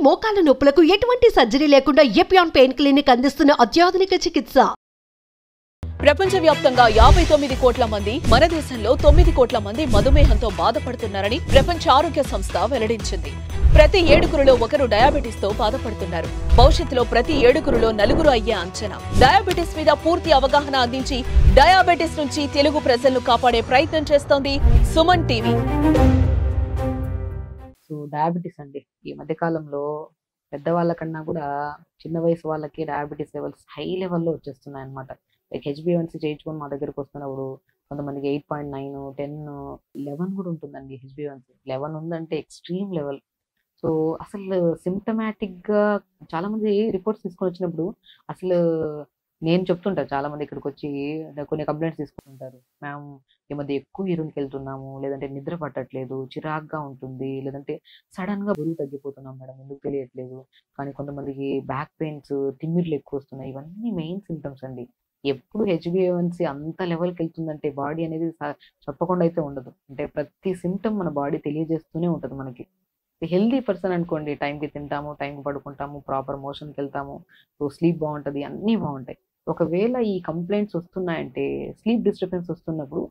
మోకాల నొప్పులకు ఎటువంటి సర్జరీ లేకుండా ఎపియాన్ పెయిన్ క్లినిక్ అందిస్తున్న అత్యాధునిక చికిత్స. ప్రపంచవ్యాప్తంగా 59 కోట్ల మంది, మన దేశంలో 9 కోట్ల మంది మధుమేహంతో బాధపడుతున్నారని ప్రపంచ ఆరోగ్య సంస్థ వెల్లడించింది. ప్రతి 7గురిలో ఒకరు డయాబెటిస్ తో బాధపడుతున్నారు. భవిష్యత్తులో ప్రతి 7గురిలో 4 అయ్యే అంచనా. డయాబెటిస్ మీద పూర్తి అవగాహన అందించి డయాబెటిస్ నుంచి తెలుగు ప్రజలను కాపాడే ప్రయత్నం చేస్తోంది సుమన్ టీవీ. సో డయాబెటీస్ అండి ఈ మధ్య కాలంలో పెద్దవాళ్ళ కన్నా కూడా చిన్న వయసు వాళ్ళకి డయాబెటీస్ లెవెల్స్ హై లెవెల్లో వచ్చేస్తున్నాయి అనమాట. లైక్ హెచ్బిఎవన్సీ చేయించుకొని మా దగ్గరకు వస్తున్నప్పుడు కొంతమందికి 8.9, 10, 11 కూడా ఉంటుందండి. హెచ్బిఎవన్సీ 11 ఉందంటే ఎక్స్ట్రీమ్ లెవెల్. సో అసలు సిమ్టమాటిక్గా చాలా మంది రిపోర్ట్స్ తీసుకొని వచ్చినప్పుడు అసలు నేను చెప్తుంటా, చాలా మంది ఇక్కడికి వచ్చి కొన్ని కంప్లైంట్స్ తీసుకుంటుంటారు. మ్యామ్ ఈ మధ్య ఎక్కువ యూరిన్కి వెళ్తున్నాము, లేదంటే నిద్ర పట్టట్లేదు, చిరాగ్గా ఉంటుంది, లేదంటే సడన్గా బరువు తగ్గిపోతున్నాం మేడం, ఎందుకు తెలియట్లేదు. కానీ కొంతమందికి బ్యాక్ పెయిన్స్, తిమ్మిర్లు ఎక్కువ వస్తున్నాయి. ఇవన్నీ మెయిన్ సిమ్టమ్స్ అండి. ఎప్పుడు హెచ్బిఏవన్సీ అంత లెవెల్కి వెళ్తుందంటే బాడీ అనేది చెప్పకుండా అయితే ఉండదు. అంటే ప్రతి సిమ్టమ్ మన బాడీ తెలియజేస్తూనే ఉంటుంది మనకి. హెల్దీ పర్సన్ అనుకోండి, టైంకి తింటాము, టైంకి పడుకుంటాము, ప్రాపర్ మోషన్కి వెళ్తాము, సో స్లీప్ బాగుంటుంది, అన్నీ బాగుంటాయి. ఒకవేళ ఈ కంప్లైంట్స్ వస్తున్నాయంటే స్లీప్ డిస్టర్బెన్స్ వస్తున్నప్పుడు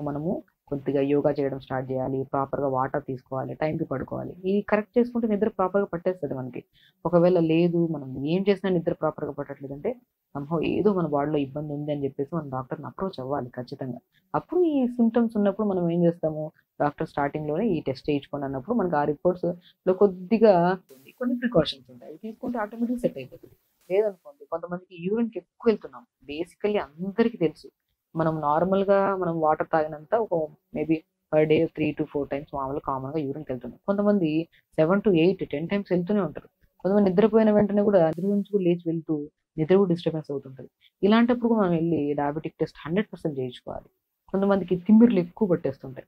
మనము కొద్దిగా యోగా చేయడం స్టార్ట్ చేయాలి, ప్రాపర్గా వాటర్ తీసుకోవాలి, టైంకి పడుకోవాలి. ఈ కరెక్ట్ చేసుకుంటే నిద్ర ప్రాపర్గా పట్టేస్తుంది మనకి. ఒకవేళ లేదు, మనం ఏం చేసినా నిద్ర ప్రాపర్గా పట్టట్లేదు అంటే సంహౌ ఏదో మన బాడీలో ఇబ్బంది ఉంది అని చెప్పేసి మనం డాక్టర్ని అప్రోచ్ అవ్వాలి ఖచ్చితంగా. అప్పుడు ఈ సిమ్టమ్స్ ఉన్నప్పుడు మనం ఏం చేస్తాము, డాక్టర్ స్టార్టింగ్లోనే ఈ టెస్ట్ చేయించుకోండి అన్నప్పుడు మనకి ఆ రిపోర్ట్స్లో కొద్దిగా కొన్ని ప్రికాషన్స్ ఉంటాయి, అవి తీసుకుంటే ఆటోమేటిక్ సెట్ అయిపోతుంది. లేదనుకోండి కొంతమందికి యూరిన్కి ఎక్కువ వెళ్తున్నాం. బేసికల్లీ అందరికీ తెలుసు, మనం నార్మల్గా మనం వాటర్ తాగినంత ఒక maybe per day 3 to 4 times మామూలుగా కామన్గా యూరిన్కి వెళ్తున్నాం. కొంతమంది 7 to 8, 10 టైమ్స్ వెళ్తూనే ఉంటారు. కొంతమంది నిద్రపోయిన వెంటనే కూడా నిద్ర నుంచి కూడా లేచి వెళ్తూ నిద్ర కూడా డిస్టర్బెన్స్ అవుతుంటుంది. ఇలాంటప్పుడు కూడా మనం వెళ్ళి డయాబెటిక్ టెస్ట్ 100% చేయించుకోవాలి. కొంతమందికి తిమ్మిర్లు ఎక్కువ పట్టేస్తుంటాయి.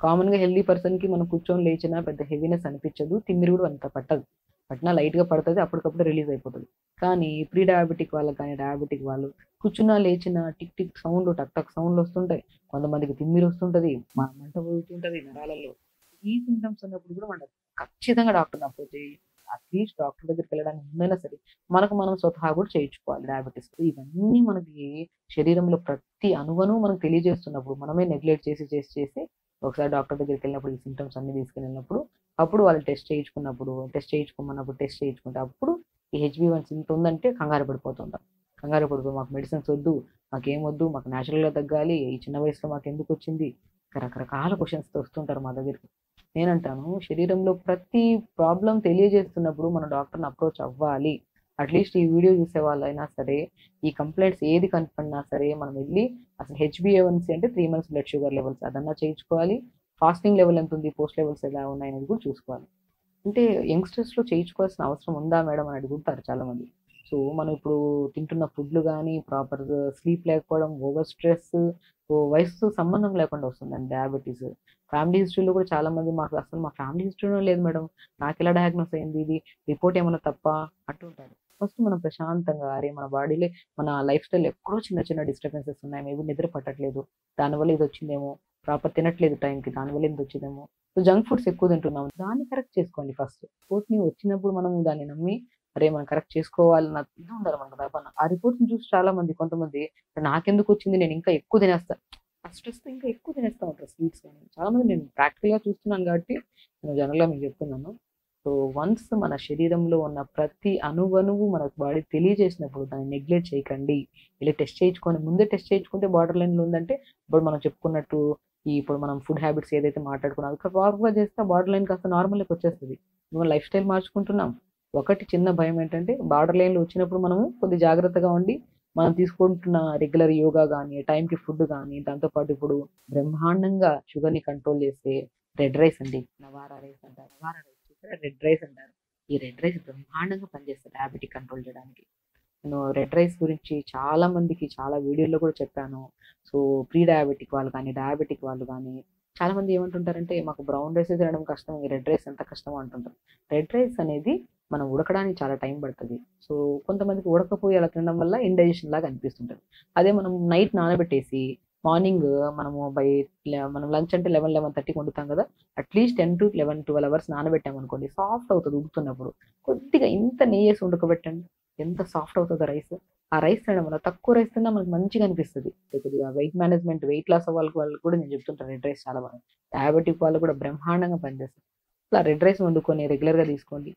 కామన్గా హెల్దీ పర్సన్కి మనం కూర్చొని లేచినా పెద్ద హెవీనెస్ అనిపించదు, తిమ్మిరి కూడా అంత పట్టదు. పట్టినా లైట్గా పడుతుంది, అప్పటికప్పుడు రిలీజ్ అయిపోతుంది. కానీ ప్రీ డయాబెటిక్ వాళ్ళకి కానీ డయాబెటిక్ వాళ్ళు కూర్చున్నా లేచినా టిక్ టిక్ సౌండ్, టక్ టక్ సౌండ్లు వస్తుంటాయి. కొంతమందికి తిమ్మిరి వస్తుంటుంది, మంట పోతుంటుంది నరాలలో. ఈ సిమ్టమ్స్ ఉన్నప్పుడు కూడా మనం ఖచ్చితంగా డాక్టర్ని అప్రోచ్ చేయి. అట్లీస్ట్ డాక్టర్ దగ్గరికి వెళ్ళడానికి ముందైనా సరే మనం స్వతహా కూడా చేయించుకోవాలి డయాబెటీస్. ఇవన్నీ మనకి శరీరంలో ప్రతి అణువను మనకు తెలియజేస్తున్నప్పుడు మనమే నెగ్లెక్ట్ చేసి చేసి చేసి ఒకసారి డాక్టర్ దగ్గరికి వెళ్ళినప్పుడు ఈ సిమ్టమ్స్ అన్ని తీసుకుని వెళ్ళినప్పుడు అప్పుడు వాళ్ళు టెస్ట్ చేయించుకోమన్నప్పుడు టెస్ట్ చేయించుకుంటే అప్పుడు ఈ హెచ్బివన్సీ ఇంత ఉందంటే కంగారు పడిపోతుంటాం. కంగారు పడిపోయి మాకు మెడిసిన్స్ వద్దు, మాకేం వద్దు, మాకు న్యాచురల్గా తగ్గాలి, ఈ చిన్న వయసులో మాకు ఎందుకు వచ్చింది, రకరకాల క్వశ్చన్స్తో వస్తుంటారు మా దగ్గరికి. నేనంటాను, శరీరంలో ప్రతి ప్రాబ్లం తెలియజేస్తున్నప్పుడు మన డాక్టర్ని అప్రోచ్ అవ్వాలి. అట్లీస్ట్ ఈ వీడియో చూసే వాళ్ళైనా సరే ఈ కంప్లైంట్స్ ఏది కనపడినా సరే మనం వెళ్ళి అసలు హెచ్బిఏవన్సీ అంటే 3 months బ్లడ్ షుగర్ లెవెల్స్ అదన్నా చేయించుకోవాలి. ఫాస్టింగ్ లెవెల్ ఎంత ఉంది, పోస్ట్ లెవెల్స్ ఎలా ఉన్నాయి అనేది కూడా చూసుకోవాలి. అంటే యంగ్స్టర్స్లో చేయించుకోవాల్సిన అవసరం ఉందా మేడం అని అడుగుతారు చాలామంది. సో మనం ఇప్పుడు తింటున్న ఫుడ్లు కానీ, ప్రాపర్ స్లీప్ లేకపోవడం, ఓవర్ స్ట్రెస్, వయసుతో సంబంధం లేకుండా వస్తుందండి డయాబెటీస్. ఫ్యామిలీ హిస్టరీలో కూడా చాలామంది మాకు అసలు మా ఫ్యామిలీ హిస్టరీలో లేదు మేడం, నాకు ఎలా డయాగ్నోస్ అయింది, ఇది రిపోర్ట్ ఏమైనా తప్ప అంటుంటారు. ఫస్ట్ మనం ప్రశాంతంగా అరే మన బాడీలో మన లైఫ్ స్టైల్ ఎక్కడో చిన్న చిన్న డిస్టర్బెన్సెస్ ఉన్నాయి, మేబీ నిద్ర పట్టట్లేదు, దానివల్ల ఇది వచ్చిందేమో, ప్రాపర్ తినట్లేదు టైంకి, దానివల్ల ఇది వచ్చిందేమో, సో జంక్ ఫుడ్స్ ఎక్కువ తింటున్నాం, దాన్ని కరెక్ట్ చేసుకోండి. ఫస్ట్ రిపోర్ట్ని వచ్చినప్పుడు మనం దాన్ని నమ్మి అరే మనం కరెక్ట్ చేసుకోవాలన్న ఇది ఉండాలి మనకు తప్పన. ఆ రిపోర్ట్ని చూసి చాలా మంది కొంతమంది నాకెందుకు వచ్చింది, నేను ఇంకా ఎక్కువ తినేస్తాను, ఆ స్ట్రెస్తో ఇంకా ఎక్కువ తినేస్తూ ఉంటారు స్వీట్స్ కానీ. చాలా మంది నేను ప్రాక్టికల్గా చూస్తున్నాను కాబట్టి నేను జనరల్గా మీకు చెప్తున్నాను. సో వన్స్ మన శరీరంలో ఉన్న ప్రతి అణువణువు మన బాడీ తెలియజేసినప్పుడు దాన్ని నెగ్లెక్ట్ చేయకండి. ఇలా టెస్ట్ చేయించుకొని ముందే టెస్ట్ చేయించుకుంటే బార్డర్ లైన్లో ఉందంటే ఇప్పుడు మనం చెప్పుకున్నట్టు ఇప్పుడు మనం ఫుడ్ హ్యాబిట్స్ ఏదైతే మాట్లాడుకున్నాం అది ప్రాపర్గా చేస్తే బార్డర్ లైన్ కాస్త నార్మల్కి వచ్చేస్తుంది. మనం లైఫ్ స్టైల్ మార్చుకుంటున్నాం. ఒకటి చిన్న భయం ఏంటంటే బార్డర్ లైన్లో వచ్చినప్పుడు మనము కొద్ది జాగ్రత్తగా ఉండి మనం తీసుకుంటున్న రెగ్యులర్ యోగా కానీ, టైంకి ఫుడ్ కానీ, దాంతోపాటు ఇప్పుడు బ్రహ్మాండంగా షుగర్ని కంట్రోల్ చేస్తే రెడ్ రైస్ అండి, నవారా రైస్ అంటారు, నవారా రైస్ రెడ్ రైస్ అంటారు. ఈ రెడ్ రైస్ బ్రహ్మాండంగా పనిచేస్తుంది డయాబెటిక్ కంట్రోల్ చేయడానికి. నేను రెడ్ రైస్ గురించి చాలా మందికి చాలా వీడియోలో కూడా చెప్పాను. సో ప్రీ డయాబెటిక్ వాళ్ళు కానీ డయాబెటిక్ వాళ్ళు కానీ చాలామంది ఏమంటుంటారంటే మాకు బ్రౌన్ రైస్ తినడం కష్టం, ఈ రెడ్ రైస్ ఎంత కష్టం అంటుంటారు. రెడ్ రైస్ అనేది మనం ఉడకడానికి చాలా టైం పడుతుంది. సో కొంతమందికి ఉడకపోయి అలా తినడం వల్ల ఇండైజెషన్ లాగా అనిపిస్తుంటుంది. అదే మనం నైట్ నానబెట్టేసి మార్నింగ్ మనము మనం లంచ్ అంటే 11:30కి వండుతాం కదా, అట్లీస్ట్ 10 to 11, 12 అవర్స్ నానబెట్టామనుకోండి సాఫ్ట్ అవుతుంది ఉడుకుతున్నప్పుడు. కొద్దిగా ఇంత నెయ్యి వేసి ఉడకబెట్టండి, ఎంత సాఫ్ట్ అవుతుందో రైస్. ఆ రైస్ తినడం వల్ల తక్కువ రైస్ తిన్నా మనకు మంచిగా అనిపిస్తుంది. కొద్దిగా వెయిట్ మేనేజ్మెంట్, వెయిట్ లాస్ వాళ్ళకి కూడా నేను చెప్తుంటాను రెడ్ రైస్ చాలా బాగా. డయాబెటిక్ వాళ్ళు కూడా బ్రహ్మాండంగా పనిచేస్తుంది. అలా రెడ్ రైస్ వండుకొని రెగ్యులర్గా తీసుకోండి.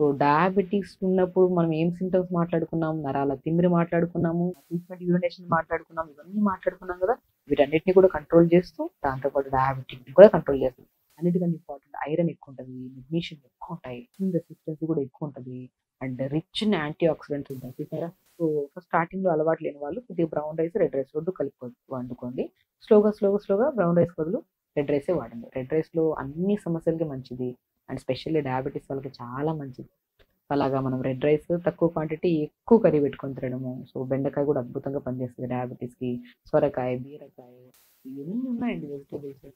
సో డయాబెటిక్స్ ఉన్నప్పుడు మనం ఏం సింటమ్స్ మాట్లాడుకున్నాం, నరాల తిమ్మిరి మాట్లాడుకున్నాము, ఫ్రీక్వెంట్ యూరినేషన్ మాట్లాడుకున్నాం, ఇవన్నీ మాట్లాడుకున్నాం కదా. వీటన్నిటిని కూడా కంట్రోల్ చేస్తూ దాంతోపాటు డయాబెటిక్ కూడా కంట్రోల్ చేస్తుంది. అన్నిటికంటే ఇంపార్టెంట్ ఐరన్ ఎక్కువ ఉంటుంది, మెగ్నీషియం ఎక్కువ ఉంటాయి, రెసిస్టెన్సీ కూడా ఎక్కువ ఉంటుంది, and rich in antioxidants ఉంటాయి చూసారా. సో ఫస్ట్ స్టార్టింగ్ లో అలవాటు లేని వాళ్ళు కొద్దిగా బ్రౌన్ రైస్ రెడ్ రైస్ రెండు కలిపి వండుకోండి. స్లోగా బ్రౌన్ రైస్ బదులు రెడ్ రైసే వాడండి. రెడ్ రైస్ లో అన్ని సమస్యలకి మంచిది, అండ్ స్పెషల్లీ డయాబెటీస్ వాళ్ళకి చాలా మంచిది. అలాగా మనం రెడ్ రైస్ తక్కువ క్వాంటిటీ ఎక్కువ కర్రీ పెట్టుకొని తినడము. సో బెండకాయ కూడా అద్భుతంగా పనిచేస్తుంది డయాబెటీస్కి, సొరకాయ, బీరకాయ, ఇవన్నీ ఉన్నాయండి వెజిటేబుల్స్.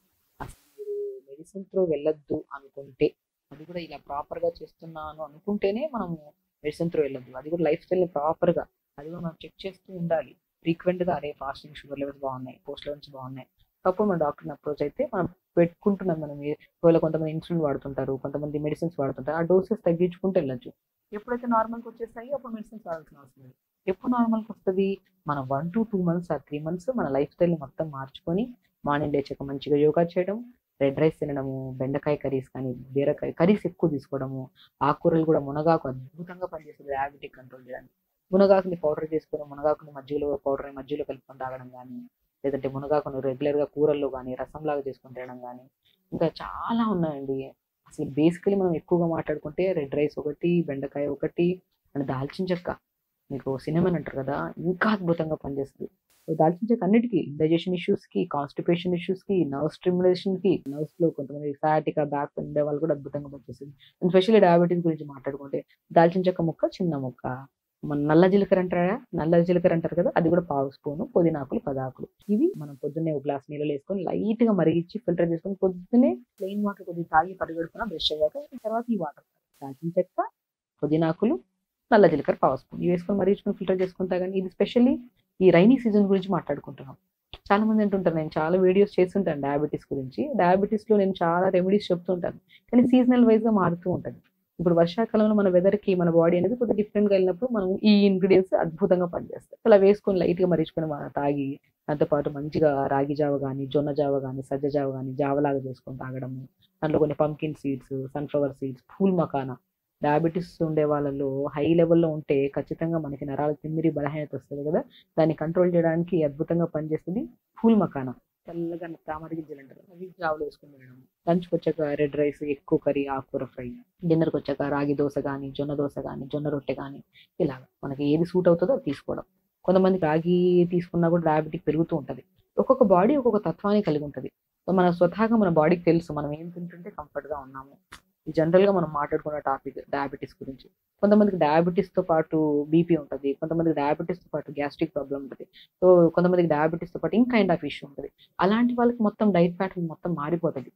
అసలు మీరు మెడిసిన్ త్రూ వెళ్ళొద్దు అనుకుంటే, అది కూడా ఇలా ప్రాపర్గా చేస్తున్నాను అనుకుంటేనే మనము మెడిసిన్ త్రూ వెళ్ళొద్దు. అది కూడా లైఫ్ స్టైల్ని ప్రాపర్గా అది కూడా మనం చెక్ చేస్తూ ఉండాలి ఫ్రీక్వెంట్గా. అరే ఫాస్టింగ్ షుగర్ లెవెల్స్ బాగున్నాయి, పోస్ట్ లెవెల్స్ బాగున్నాయి, అప్పుడు మన డాక్టర్ని అప్రోచ్ అయితే మనం పెట్టుకుంటున్నాం. మనం ఒకవేళ కొంతమంది ఇన్సులిన్ వాడుతుంటారు, కొంతమంది మెడిసిన్స్ వాడుతుంటారు, ఆ డోసెస్ తగ్గించుకుంటూ వెళ్ళొచ్చు. ఎప్పుడైతే నార్మల్కి వచ్చేస్తాయి అప్పుడు మెడిసిన్స్ వాడాల్సిన అవసరం లేదు. ఎప్పుడు నార్మల్కి వస్తుంది, మనం 1 to 2 months ఆ 3 months మన లైఫ్ స్టైల్ని మొత్తం మార్చుకొని మార్నింగ్ లేచాక మంచిగా యోగా చేయడం, రెడ్ రైస్ తినడము, బెండకాయ కర్రీస్ కానీ బీరకాయ కర్రీస్ ఎక్కువ తీసుకోవడము, ఆకుకూరలు కూడా మునగాకు అద్భుతంగా పనిచేస్తుంది డయాబెటిక్ కంట్రోల్ చేయడానికి. మునగాకుని పౌడర్ చేసుకొని మునగాకుని మధ్యలో కలుపుకొని తాగడం కానీ, లేదంటే మునగాకును రెగ్యులర్గా కూరల్లో కానీ రసంలాగా చేసుకొని తినడం కానీ, ఇంకా చాలా ఉన్నాయండి. అసలు బేసికలీ మనం ఎక్కువగా మాట్లాడుకుంటే రెడ్ రైస్ ఒకటి, బెండకాయ ఒకటి, అండ్ దాల్చిన చెక్క, మీకు సినమన్ అంటారు కదా, ఇంకా అద్భుతంగా పనిచేస్తుంది. దాల్చిన చెక్క అన్నిటికీ, డైజెషన్ ఇష్యూస్కి, కాన్స్టిపేషన్ ఇష్యూస్కి, నర్వ్ స్టిమ్యులేషన్కి, నర్వ్స్లో కొంతమంది సయాటికా బ్యాక్ పెయిన్ ఉండే వాళ్ళు కూడా అద్భుతంగా పనిచేస్తుంది. అండ్ స్పెషల్లీ డయాబెటీస్ గురించి మాట్లాడుకుంటే దాల్చిన చెక్క ముక్క చిన్న ముక్క, మన నల్ల జీలకర్ర అంటారు కదా, అది కూడా 1/2 స్పూను, పుదీనాకులు 10 ఆకులు, ఇవి మనం పొద్దున్నే ఒక గ్లాస్ నీళ్ళు వేసుకొని లైట్ గా మరిగించి ఫిల్టర్ చేసుకొని పొద్దున్నే ప్లెయిన్ వాటర్ కొద్దిగా తాగి పరిగెడుకున్నా బ్రష్ అయ్యాక, తర్వాత ఈ వాటర్ దాల్చిన చెక్క, పుదీనాకులు, నల్ల జీలకర్ర 1/2 స్పూన్ ఇవి వేసుకొని మరిగించుకొని ఫిల్టర్ చేసుకొని తాగండి. ఇది స్పెషల్లీ ఈ రైనీ సీజన్ గురించి మాట్లాడుకుంటున్నాం. చాలా మంది అంటుంటారు, నేను చాలా వీడియోస్ చేస్తుంటాను డయాబెటీస్ గురించి, డయాబెటీస్ లో నేను చాలా రెమెడీస్ చెప్తుంటాను, కానీ సీజనల్ వైజ్ గా మారుతూ ఉంటుంది. ఇప్పుడు వర్షాకాలంలో మన వెదర్ కి మన బాడీ అనేది కొద్దిగా డిఫరెంట్ గా వెళ్ళినప్పుడు మనం ఈ ఇంగ్రీడియంట్స్ అద్భుతంగా పనిచేస్తాయి. అలా వేసుకొని లైట్ గా మరిచుకొని తాగి, దాంతోపాటు మంచిగా రాగి జావ కానీ, జొన్న జావ కానీ, సజ్జ జావ కానీ జావలాగా చేసుకొని తాగడము. దాంట్లో కొన్ని pumpkin seeds, sunflower seeds, pool makhana. Diabetes ఉండే వాళ్ళలో హై లెవెల్లో ఉంటే ఖచ్చితంగా మనకి నరాల తిమ్మిరి బలహీనత వస్తుంది కదా, దాన్ని కంట్రోల్ చేయడానికి అద్భుతంగా పనిచేస్తుంది పూల్ మకానా. చల్లగా తామర గింజలు అంటారు, అవి జావలో వేసుకొని తినడం. లంచ్కి వచ్చాక రెడ్ రైస్, ఎక్కువ కర్రీ, ఆకుకూర ఫ్రై. డిన్నర్కి వచ్చాక రాగి దోశ కానీ, జొన్న దోశ కానీ, జొన్న రొట్టె కానీ, ఇలాగ మనకి ఏది సూట్ అవుతుందో అది తీసుకోవడం. కొంతమందికి రాగి తీసుకున్నా కూడా డయాబెటిక్ పెరుగుతూ ఉంటుంది. ఒక్కొక్క బాడీ ఒక్కొక్క తత్వాన్ని కలిగి ఉంటుంది. మన స్వతహాగా మన బాడీకి తెలుసు మనం ఏం తింటుంటే కంఫర్ట్గా ఉన్నాము. జనరల్గా మనం మాట్లాడుకున్న టాపిక్ డయాబెటీస్ గురించి. కొంతమందికి డయాబెటీస్తో పాటు బీపీ ఉంటుంది, కొంతమందికి డయాబెటీస్తో పాటు గ్యాస్ట్రిక్ ప్రాబ్లం ఉంటుంది, సో కొంతమందికి డయాబెటీస్తో పాటు ఇంక కైండ్ ఆఫ్ ఇష్యూ ఉంటుంది. అలాంటి వాళ్ళకి మొత్తం డైట్ ప్యాటర్న్ మొత్తం మారిపోతుంది.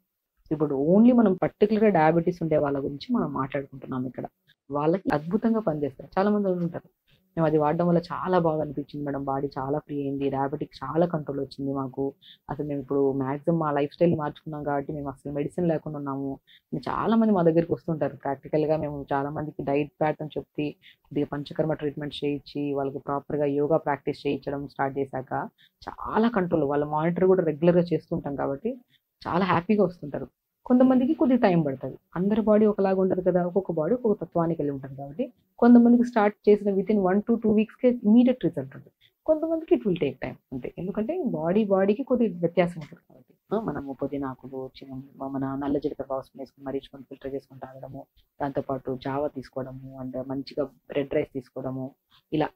ఇప్పుడు ఓన్లీ మనం పర్టికులర్గా డయాబెటీస్ ఉండే వాళ్ళ గురించి మనం మాట్లాడుకుంటున్నాం ఇక్కడ. వాళ్ళకి అద్భుతంగా పనిచేస్తారు. చాలా మంది ఉంటారు, మేము అది వాడడం వల్ల చాలా బాగా అనిపించింది మేడం, బాడీ చాలా ఫ్రీ అయింది, డయాబెటిక్ చాలా కంట్రోల్ వచ్చింది మాకు, అసలు మేము ఇప్పుడు మాక్సిమం మా లైఫ్ స్టైల్ మార్చుకున్నాం కాబట్టి మేము అసలు మెడిసిన్ లేకుండా ఉన్నాము. చాలా మంది మా దగ్గరికి వస్తుంటారు. ప్రాక్టికల్గా మేము చాలా మందికి డైట్ ప్యాటర్న్ చెప్పి కొద్దిగా పంచకర్మ ట్రీట్మెంట్ చేయించి వాళ్ళకి ప్రాపర్గా యోగా ప్రాక్టీస్ చేయించడం స్టార్ట్ చేశాక చాలా కంట్రోల్, వాళ్ళ మానిటర్ కూడా రెగ్యులర్గా చేస్తుంటాం కాబట్టి చాలా హ్యాపీగా వస్తుంటారు. కొంతమందికి కొద్దిగా టైం పడుతుంది, అందరి బాడీ ఒకలాగా ఉండదు కదా, ఒక్కొక్క బాడీ ఒక్కొక్క తత్వానికి వెళ్ళి ఉంటుంది కాబట్టి కొంతమందికి స్టార్ట్ చేసిన వితిన్ 1 to 2 weeksకే ఇమీడియట్ రిజల్ట్ ఉంటుంది. కొంతమందికి ఇట్ విల్ టేక్ టైం అంతే, ఎందుకంటే బాడీకి కొద్దిగా వ్యత్యాసం ఉంటుంది కాబట్టి. మనము పుదీనాకులు, మన నల్ల జీలకర్ర వాసన వేసుకొని మరిచుకొని ఫిల్టర్ చేసుకొని తాగడము, దాంతోపాటు జావా తీసుకోవడము, అండ్ మంచిగా రెడ్ రైస్ తీసుకోవడము,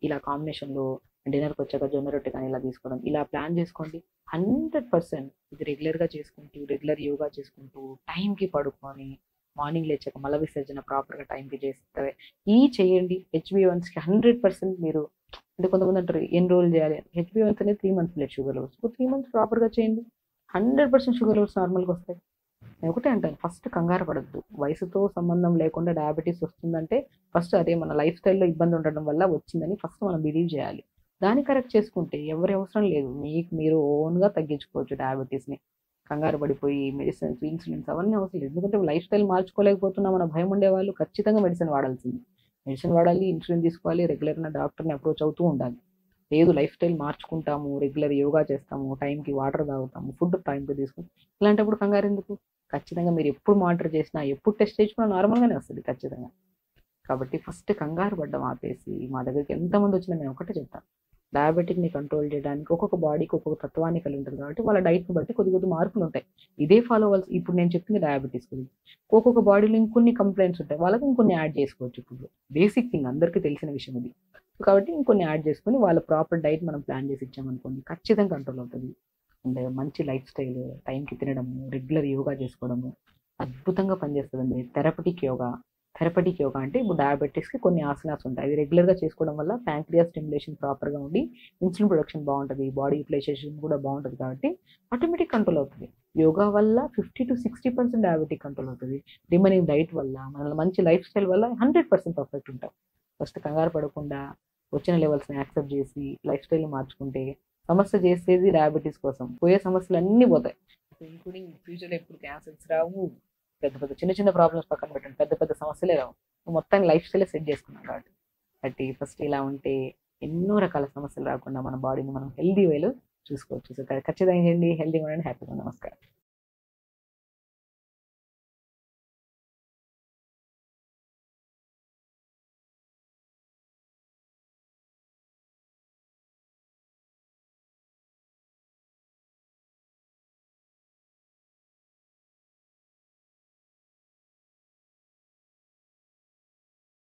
ఇలా కాంబినేషన్లో డిన్నర్కి వచ్చాక జొన్న రొట్టె కానీ ఇలా తీసుకోవడం, ఇలా ప్లాన్ చేసుకోండి. 100% ఇది రెగ్యులర్గా చేసుకుంటూ, రెగ్యులర్ యోగా చేసుకుంటూ, టైంకి పడుకొని మార్నింగ్ లేచాక మల విసర్జన ప్రాపర్గా టైంకి చేస్తే ఈ చేయండి. హెచ్బిఏవన్స్కి 100% మీరు, అంటే కొంతమంది అంటారు ఎన్ని రోజులు చేయాలి, హెచ్బిఏవన్స్ అనేది 3 months blood sugar levels, 3 months ప్రాపర్గా చేయండి, 100% షుగర్ లెవెల్స్ నార్మల్గా వస్తాయి. నేను ఒకటే అంటాను, ఫస్ట్ కంగారు పడద్దు. వయసుతో సంబంధం లేకుండా డయాబెటీస్ వస్తుందంటే ఫస్ట్ అదే మన లైఫ్ స్టైల్లో ఇబ్బంది ఉండడం వల్ల వచ్చిందని ఫస్ట్ మనం బిలీవ్ చేయాలి. దాన్ని కరెక్ట్ చేసుకుంటే ఎవరి అవసరం లేదు. మీకు మీరు ఓన్గా తగ్గించుకోవచ్చు డయాబెటీస్ని. కంగారు పడిపోయి మెడిసిన్స్, ఇన్సులిన్స్ అవన్నీ అవసరం లేదు. ఎందుకంటే లైఫ్ స్టైల్ మార్చుకోలేకపోతున్నాం అన్న భయం ఉండేవాళ్ళు ఖచ్చితంగా మెడిసిన్ వాడాల్సింది. మెడిసిన్ వాడాలి, ఇన్సులిన్ తీసుకోవాలి, రెగ్యులర్గా డాక్టర్ని అప్రోచ్ అవుతూ ఉండాలి. లేదు లైఫ్ స్టైల్ మార్చుకుంటాము, రెగ్యులర్ యోగా చేస్తాము, టైంకి వాటర్ తాగుతాము, ఫుడ్ టైంకి తీసుకుంటాం, ఇలాంటప్పుడు కంగారు ఎందుకు? ఖచ్చితంగా మీరు ఎప్పుడు మానిటర్ చేసినా, ఎప్పుడు టెస్ట్ చేయించుకున్నా నార్మల్గానే వస్తుంది ఖచ్చితంగా. కాబట్టి ఫస్ట్ కంగారు పడ్డం ఆపేసి మా దగ్గరికి ఎంతమంది వచ్చినా మేము ఒకటే చెప్తాం, డయాబెటిక్ని కంట్రోల్ చేయడానికి ఒక్కొక్క బాడీకి ఒక్కొక్క తత్వాన్ని కలిగి ఉంటుంది కాబట్టి వాళ్ళ డైట్ని బట్టి కొద్ది కొద్ది మార్పులు ఉంటాయి. ఇదే ఫాలో అవ్వాల్సి, ఇప్పుడు నేను చెప్పింది డయాబెటీస్ గురించి, ఒక్కొక్క బాడీలో ఇంకొన్ని కంప్లైంట్స్ ఉంటాయి, వాళ్ళకి ఇంకొన్ని యాడ్ చేసుకోవచ్చు. ఇప్పుడు బేసిక్ థింగ్ అందరికీ తెలిసిన విషయం ఇది. కాబట్టి ఇంకొన్ని యాడ్ చేసుకొని వాళ్ళ ప్రాపర్ డైట్ మనం ప్లాన్ చేసి ఇచ్చామనుకోండి ఖచ్చితంగా కంట్రోల్ అవుతుంది. అండ్ మంచి లైఫ్ స్టైల్, టైంకి తినడము, రెగ్యులర్ యోగా చేసుకోవడము అద్భుతంగా పనిచేస్తుందండి. థెరపటిక్ యోగా అంటే ఇప్పుడు డయాబెటిక్స్కి కొన్ని ఆసనాస్ ఉంటాయి, అవి రెగ్యులర్గా చేసుకోవడం వల్ల ప్యాంక్రియాస్ స్టిమ్యులేషన్ ప్రాపర్గా ఉండి ఇన్సులిన్ ప్రొడక్షన్ బాగుంటుంది, బాడీ యూటిలైజేషన్ కూడా బాగుంటుంది, కాబట్టి ఆటోమేటిక్ కంట్రోల్ అవుతుంది. యోగా వల్ల 50-60% డయాబెటిక్ కంట్రోల్ అవుతుంది. రిమైనింగ్ డైట్ వల్ల, మన మంచి లైఫ్ స్టైల్ వల్ల 100% పర్ఫెక్ట్ ఉంటాం. ఫస్ట్ కంగారు పడకుండా వచ్చిన లెవెల్స్ని యాక్సెప్ట్ చేసి లైఫ్ స్టైల్ని మార్చుకుంటే, సమస్య చేసేది డయాబెటీస్ కోసం, పోయే సమస్యలు అన్నీ పోతాయి. ఇంక్లూడింగ్ ఫ్యూచర్లో ఎప్పుడు క్యాన్సర్స్ రావు, పెద్ద పెద్ద చిన్న చిన్న ప్రాబ్లమ్స్ పక్కన పెట్టండి, పెద్ద పెద్ద సమస్యలే రావు. మొత్తాన్ని లైఫ్ స్టైలే సెట్ చేసుకున్నాం కాబట్టి. బట్టి ఫస్ట్ ఇలా ఉంటే ఎన్నో రకాల సమస్యలు రాకుండా మన బాడీని మనం హెల్దీ వేలో చూసుకోవచ్చు. సో ఖచ్చితంగా హెల్దీ ఉండండి, హ్యాపీగా. నమస్కారం.